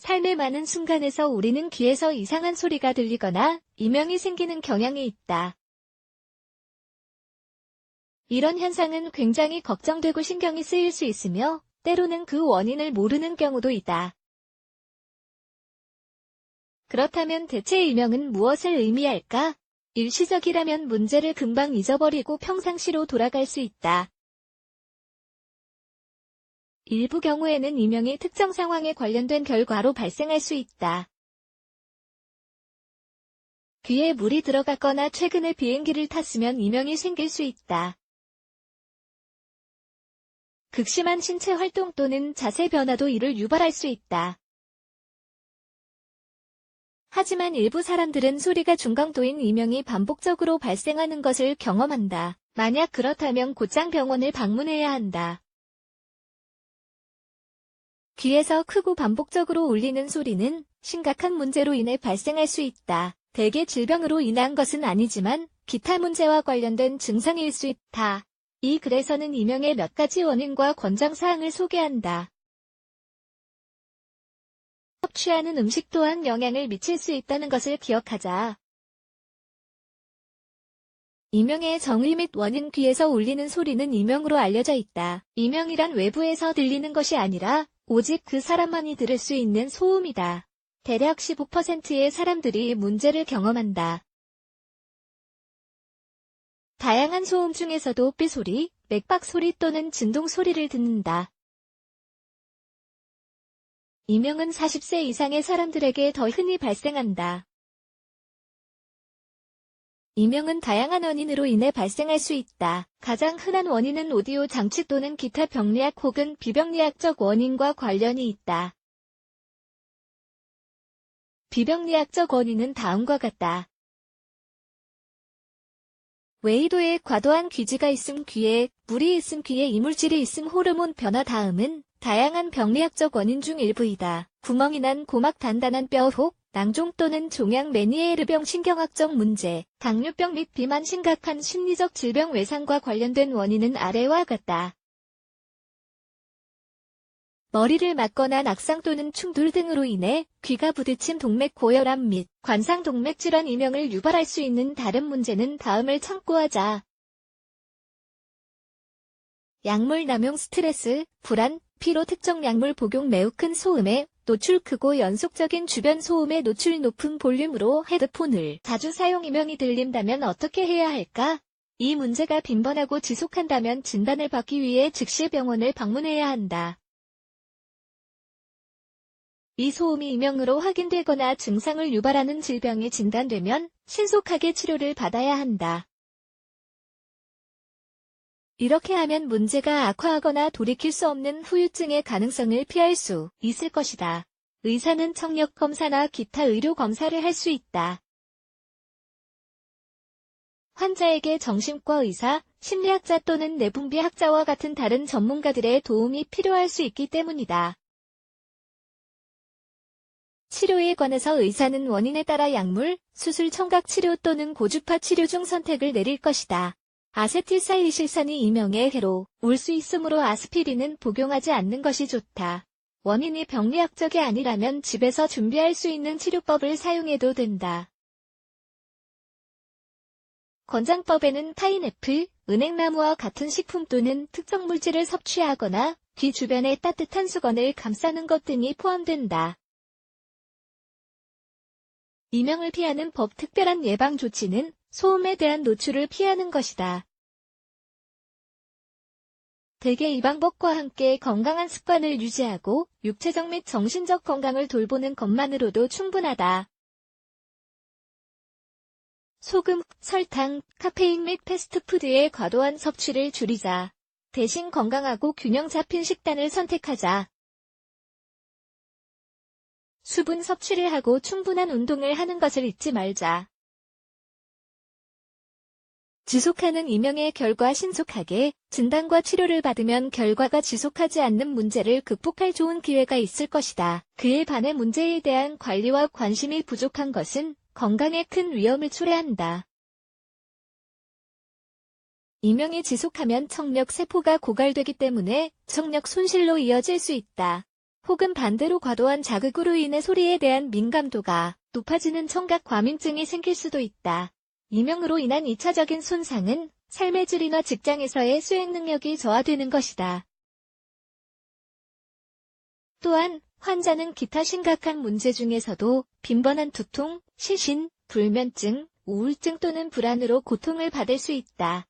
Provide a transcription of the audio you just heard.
삶의 많은 순간에서 우리는 귀에서 이상한 소리가 들리거나 이명이 생기는 경향이 있다. 이런 현상은 굉장히 걱정되고 신경이 쓰일 수 있으며 때로는 그 원인을 모르는 경우도 있다. 그렇다면 대체 이명은 무엇을 의미할까? 일시적이라면 문제를 금방 잊어버리고 평상시로 돌아갈 수 있다. 일부 경우에는 이명이 특정 상황에 관련된 결과로 발생할 수 있다. 귀에 물이 들어갔거나 최근에 비행기를 탔으면 이명이 생길 수 있다. 극심한 신체 활동 또는 자세 변화도 이를 유발할 수 있다. 하지만 일부 사람들은 소리가 중강도인 이명이 반복적으로 발생하는 것을 경험한다. 만약 그렇다면 곧장 병원을 방문해야 한다. 귀에서 크고 반복적으로 울리는 소리는 심각한 문제로 인해 발생할 수 있다. 대개 질병으로 인한 것은 아니지만 기타 문제와 관련된 증상일 수 있다. 이 글에서는 이명의 몇 가지 원인과 권장사항을 소개한다. 섭취하는 음식 또한 영향을 미칠 수 있다는 것을 기억하자. 이명의 정의 및 원인. 귀에서 울리는 소리는 이명으로 알려져 있다. 이명이란 외부에서 들리는 것이 아니라 오직 그 사람만이 들을 수 있는 소음이다. 대략 15%의 사람들이 문제를 경험한다. 다양한 소음 중에서도 삐소리, 맥박소리 또는 진동소리를 듣는다. 이명은 40세 이상의 사람들에게 더 흔히 발생한다. 이명은 다양한 원인으로 인해 발생할 수 있다. 가장 흔한 원인은 오디오 장치 또는 기타 병리학 혹은 비병리학적 원인과 관련이 있다. 비병리학적 원인은 다음과 같다. 외이도에 과도한 귀지가 있음, 귀에 물이 있음, 귀에 이물질이 있음, 호르몬 변화. 다음은 다양한 병리학적 원인 중 일부이다. 구멍이 난 고막, 단단한 뼈, 혹 낭종 또는 종양, 메니에르병, 신경학적 문제, 당뇨병 및 비만, 심각한 심리적 질병, 외상과 관련된 원인은 아래와 같다. 머리를 맞거나 낙상 또는 충돌 등으로 인해 귀가 부딪힌 동맥 고혈압 및 관상동맥 질환. 이명을 유발할 수 있는 다른 문제는 다음을 참고하자. 약물 남용, 스트레스, 불안, 피로, 특정 약물 복용, 매우 큰 소음에 노출, 크고 연속적인 주변 소음에 노출, 높은 볼륨으로 헤드폰을 자주 사용. 이명이 들린다면 어떻게 해야 할까? 이 문제가 빈번하고 지속한다면 진단을 받기 위해 즉시 병원을 방문해야 한다. 이 소음이 이명으로 확인되거나 증상을 유발하는 질병이 진단되면 신속하게 치료를 받아야 한다. 이렇게 하면 문제가 악화하거나 돌이킬 수 없는 후유증의 가능성을 피할 수 있을 것이다. 의사는 청력 검사나 기타 의료 검사를 할 수 있다. 환자에게 정신과 의사, 심리학자 또는 내분비학자와 같은 다른 전문가들의 도움이 필요할 수 있기 때문이다. 치료에 관해서 의사는 원인에 따라 약물, 수술, 청각 치료 또는 고주파 치료 중 선택을 내릴 것이다. 아세틸사일실산이 이명의 해로 올 수 있으므로 아스피린은 복용하지 않는 것이 좋다. 원인이 병리학적이 아니라면 집에서 준비할 수 있는 치료법을 사용해도 된다. 권장법에는 파인애플, 은행나무와 같은 식품 또는 특정 물질을 섭취하거나 귀 주변에 따뜻한 수건을 감싸는 것 등이 포함된다. 이명을 피하는 법. 특별한 예방 조치는 소음에 대한 노출을 피하는 것이다. 대개 이 방법과 함께 건강한 습관을 유지하고 육체적 및 정신적 건강을 돌보는 것만으로도 충분하다. 소금, 설탕, 카페인 및 패스트푸드의 과도한 섭취를 줄이자. 대신 건강하고 균형 잡힌 식단을 선택하자. 수분 섭취를 하고 충분한 운동을 하는 것을 잊지 말자. 지속하는 이명의 결과. 신속하게 진단과 치료를 받으면 결과가 지속하지 않는 문제를 극복할 좋은 기회가 있을 것이다. 그에 반해 문제에 대한 관리와 관심이 부족한 것은 건강에 큰 위험을 초래한다. 이명이 지속하면 청력 세포가 고갈되기 때문에 청력 손실로 이어질 수 있다. 혹은 반대로 과도한 자극으로 인해 소리에 대한 민감도가 높아지는 청각 과민증이 생길 수도 있다. 이명으로 인한 2차적인 손상은 삶의 질이나 직장에서의 수행 능력이 저하되는 것이다. 또한 환자는 기타 심각한 문제 중에서도 빈번한 두통, 시신, 불면증, 우울증 또는 불안으로 고통을 받을 수 있다.